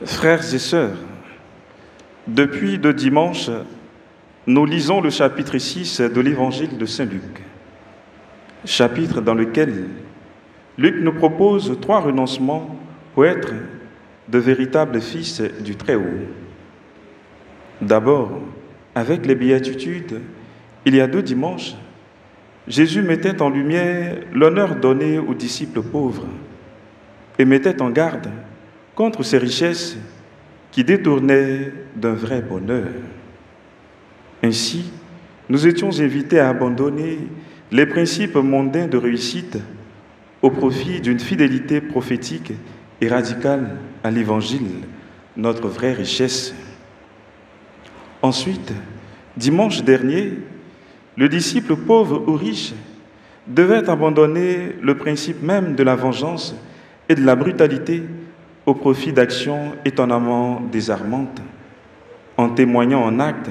Frères et sœurs, depuis 2 dimanches, nous lisons le chapitre 6 de l'Évangile de Saint Luc, chapitre dans lequel Luc nous propose 3 renoncements pour être de véritables fils du Très-Haut. D'abord, avec les béatitudes, il y a 2 dimanches, Jésus mettait en lumière l'honneur donné aux disciples pauvres et mettait en garde contre ces richesses qui détournaient d'un vrai bonheur. Ainsi, nous étions invités à abandonner les principes mondains de réussite au profit d'une fidélité prophétique et radicale à l'Évangile, notre vraie richesse. Ensuite, dimanche dernier, le disciple pauvre ou riche devait abandonner le principe même de la vengeance et de la brutalité au profit d'actions étonnamment désarmantes, en témoignant en acte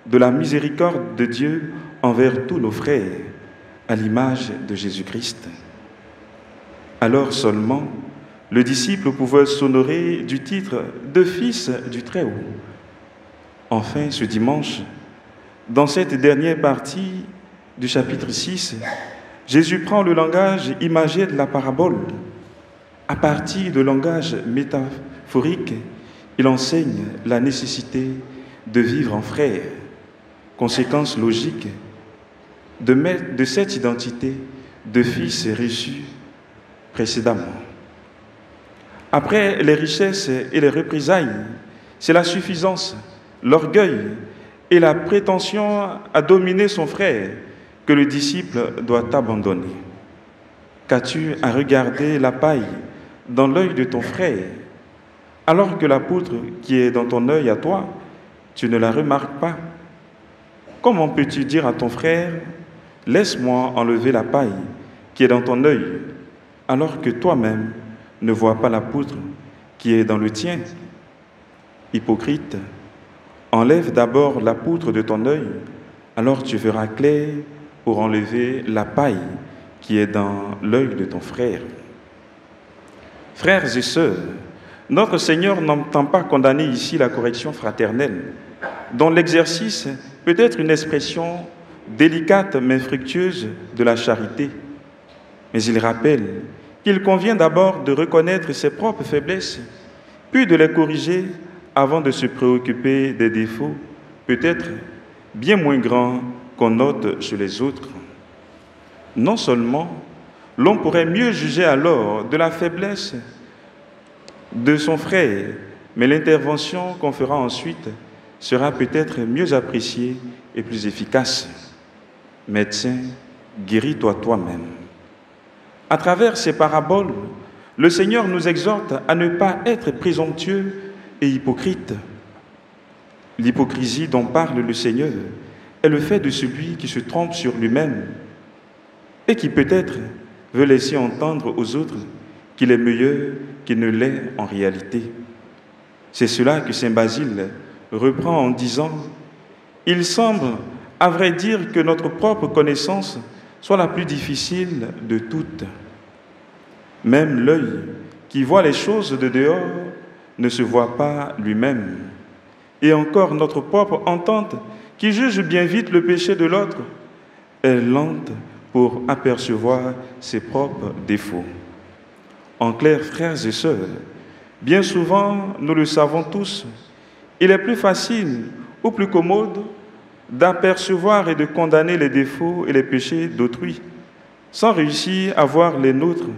de la miséricorde de Dieu envers tous nos frères, à l'image de Jésus-Christ. Alors seulement, le disciple pouvait s'honorer du titre de fils du Très-Haut. Enfin, ce dimanche, dans cette dernière partie du chapitre 6, Jésus prend le langage imagé de la parabole. À partir de langage métaphorique, il enseigne la nécessité de vivre en frères, conséquence logique de cette identité de fils reçu précédemment. Après les richesses et les représailles, c'est la suffisance, l'orgueil et la prétention à dominer son frère que le disciple doit abandonner. Qu'as-tu à regarder la paille dans l'œil de ton frère, alors que la poutre qui est dans ton œil à toi, tu ne la remarques pas? Comment peux-tu dire à ton frère, « Laisse-moi enlever la paille qui est dans ton œil », alors que toi-même ne vois pas la poutre qui est dans le tien? Hypocrite, enlève d'abord la poutre de ton œil, alors tu verras clair pour enlever la paille qui est dans l'œil de ton frère. Frères et sœurs, notre Seigneur n'entend pas condamner ici la correction fraternelle, dont l'exercice peut être une expression délicate mais fructueuse de la charité. Mais il rappelle qu'il convient d'abord de reconnaître ses propres faiblesses, puis de les corriger avant de se préoccuper des défauts, peut-être bien moins grands qu'on note chez les autres. Non seulement l'on pourrait mieux juger alors de la faiblesse de son frère, mais l'intervention qu'on fera ensuite sera peut-être mieux appréciée et plus efficace. Médecin, guéris-toi toi-même. À travers ces paraboles, le Seigneur nous exhorte à ne pas être présomptueux et hypocrite. L'hypocrisie dont parle le Seigneur est le fait de celui qui se trompe sur lui-même et qui peut-être veut laisser entendre aux autres qu'il est meilleur qu'il ne l'est en réalité. C'est cela que saint Basile reprend en disant « Il semble, à vrai dire, que notre propre connaissance soit la plus difficile de toutes. Même l'œil qui voit les choses de dehors ne se voit pas lui-même. Et encore notre propre entente, qui juge bien vite le péché de l'autre, est lente pour apercevoir ses propres défauts. » En clair, frères et sœurs, bien souvent, nous le savons tous, il est plus facile ou plus commode d'apercevoir et de condamner les défauts et les péchés d'autrui, sans réussir à voir les nôtres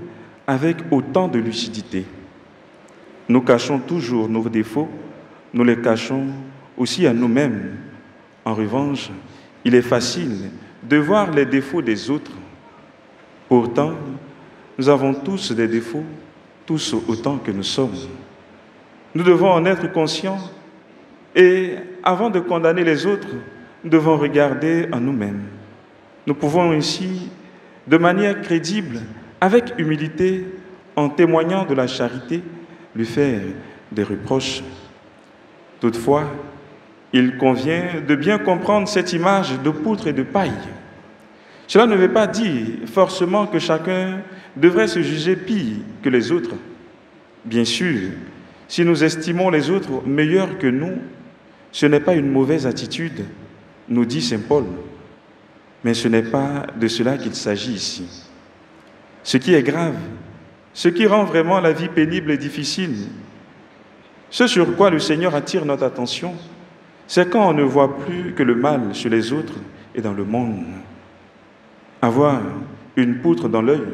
avec autant de lucidité. Nous cachons toujours nos défauts, nous les cachons aussi à nous-mêmes. En revanche, il est facile de voir les défauts des autres. Pourtant, nous avons tous des défauts, tous autant que nous sommes. Nous devons en être conscients et, avant de condamner les autres, nous devons regarder en nous-mêmes. Nous pouvons ainsi, de manière crédible, avec humilité, en témoignant de la charité, lui faire des reproches. Toutefois, il convient de bien comprendre cette image de poutre et de paille. Cela ne veut pas dire forcément que chacun devrait se juger pire que les autres. Bien sûr, Si nous estimons les autres meilleurs que nous, ce n'est pas une mauvaise attitude, nous dit saint Paul. Mais ce n'est pas de cela qu'il s'agit ici. Ce qui est grave, ce qui rend vraiment la vie pénible et difficile, ce sur quoi le Seigneur attire notre attention, c'est quand on ne voit plus que le mal chez les autres et dans le monde. Avoir une poutre dans l'œil,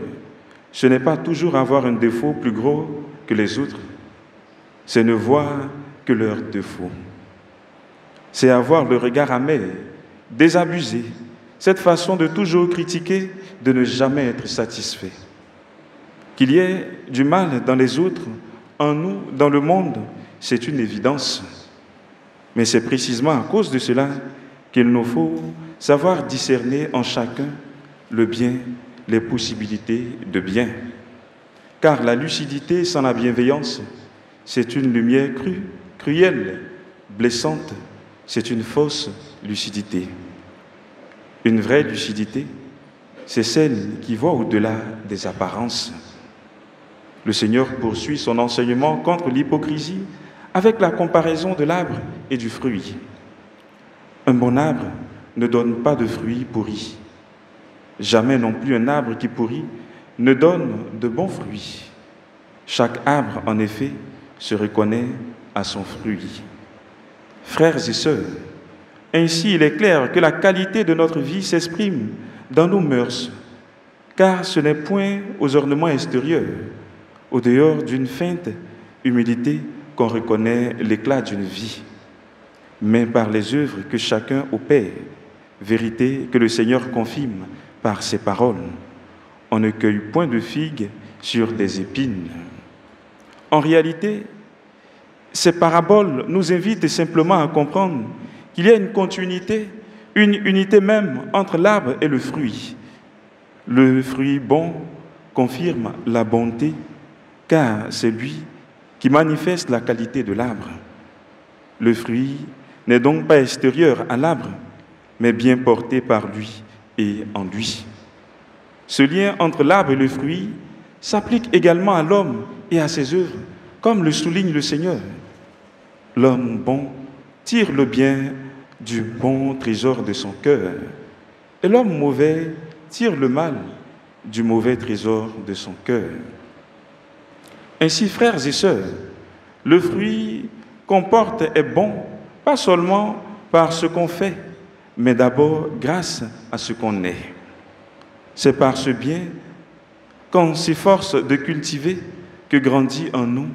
ce n'est pas toujours avoir un défaut plus gros que les autres, c'est ne voir que leurs défauts. C'est avoir le regard amer, désabusé, cette façon de toujours critiquer, de ne jamais être satisfait. Qu'il y ait du mal dans les autres, en nous, dans le monde, c'est une évidence. Mais c'est précisément à cause de cela qu'il nous faut savoir discerner en chacun le bien, les possibilités de bien. Car la lucidité sans la bienveillance, c'est une lumière crue, cruelle, blessante, c'est une fausse lucidité. Une vraie lucidité, c'est celle qui voit au-delà des apparences. Le Seigneur poursuit son enseignement contre l'hypocrisie avec la comparaison de l'arbre et du fruit. Un bon arbre ne donne pas de fruits pourris. Jamais non plus un arbre qui pourrit ne donne de bons fruits. Chaque arbre, en effet, se reconnaît à son fruit. Frères et sœurs, ainsi il est clair que la qualité de notre vie s'exprime dans nos mœurs, car ce n'est point aux ornements extérieurs, au dehors d'une feinte humilité, qu'on reconnaît l'éclat d'une vie, mais par les œuvres que chacun opère, vérité que le Seigneur confirme par ses paroles. On ne cueille point de figues sur des épines. En réalité, ces paraboles nous invitent simplement à comprendre qu'il y a une continuité, une unité même entre l'arbre et le fruit. Le fruit bon confirme la bonté, car c'est lui qui manifeste la qualité de l'arbre. Le fruit n'est donc pas extérieur à l'arbre, mais bien porté par lui et en lui. Ce lien entre l'arbre et le fruit s'applique également à l'homme et à ses œuvres, comme le souligne le Seigneur. L'homme bon tire le bien du bon trésor de son cœur, et l'homme mauvais tire le mal du mauvais trésor de son cœur. Ainsi, frères et sœurs, le fruit qu'on porte est bon, pas seulement par ce qu'on fait, mais d'abord grâce à ce qu'on est. C'est par ce bien qu'on s'efforce de cultiver que grandit en nous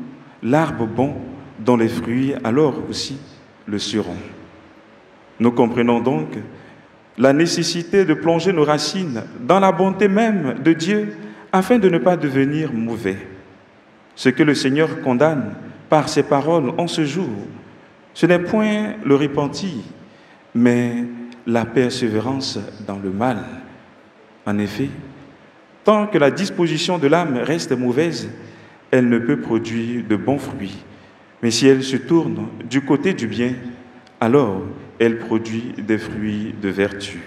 l'arbre bon dont les fruits alors aussi le seront. Nous comprenons donc la nécessité de plonger nos racines dans la bonté même de Dieu afin de ne pas devenir mauvais. Ce que le Seigneur condamne par ses paroles en ce jour, ce n'est point le repenti, mais la persévérance dans le mal. En effet, tant que la disposition de l'âme reste mauvaise, elle ne peut produire de bons fruits. Mais si elle se tourne du côté du bien, alors elle produit des fruits de vertu.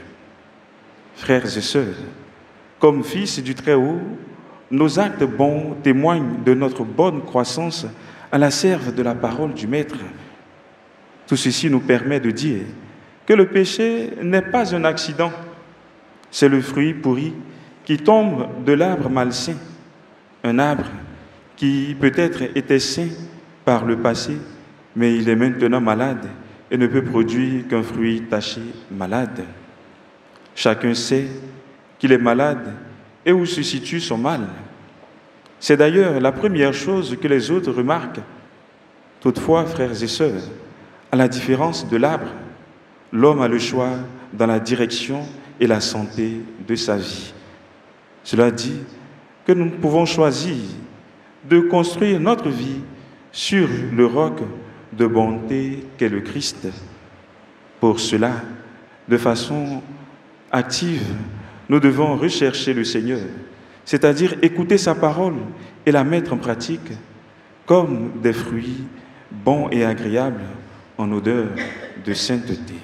Frères et sœurs, comme fils du Très-Haut, nos actes bons témoignent de notre bonne croissance à la serve de la parole du Maître. Tout ceci nous permet de dire que le péché n'est pas un accident, c'est le fruit pourri qui tombe de l'arbre malsain, un arbre qui peut-être était sain par le passé, mais il est maintenant malade et ne peut produire qu'un fruit taché malade. Chacun sait qu'il est malade et où se situe son mal. C'est d'ailleurs la première chose que les autres remarquent. Toutefois, frères et sœurs, à la différence de l'arbre, l'homme a le choix dans la direction et la santé de sa vie. Cela dit que nous pouvons choisir de construire notre vie sur le roc de bonté qu'est le Christ. Pour cela, de façon active, nous devons rechercher le Seigneur, c'est-à-dire écouter sa parole et la mettre en pratique comme des fruits bons et agréables en odeur de sainteté.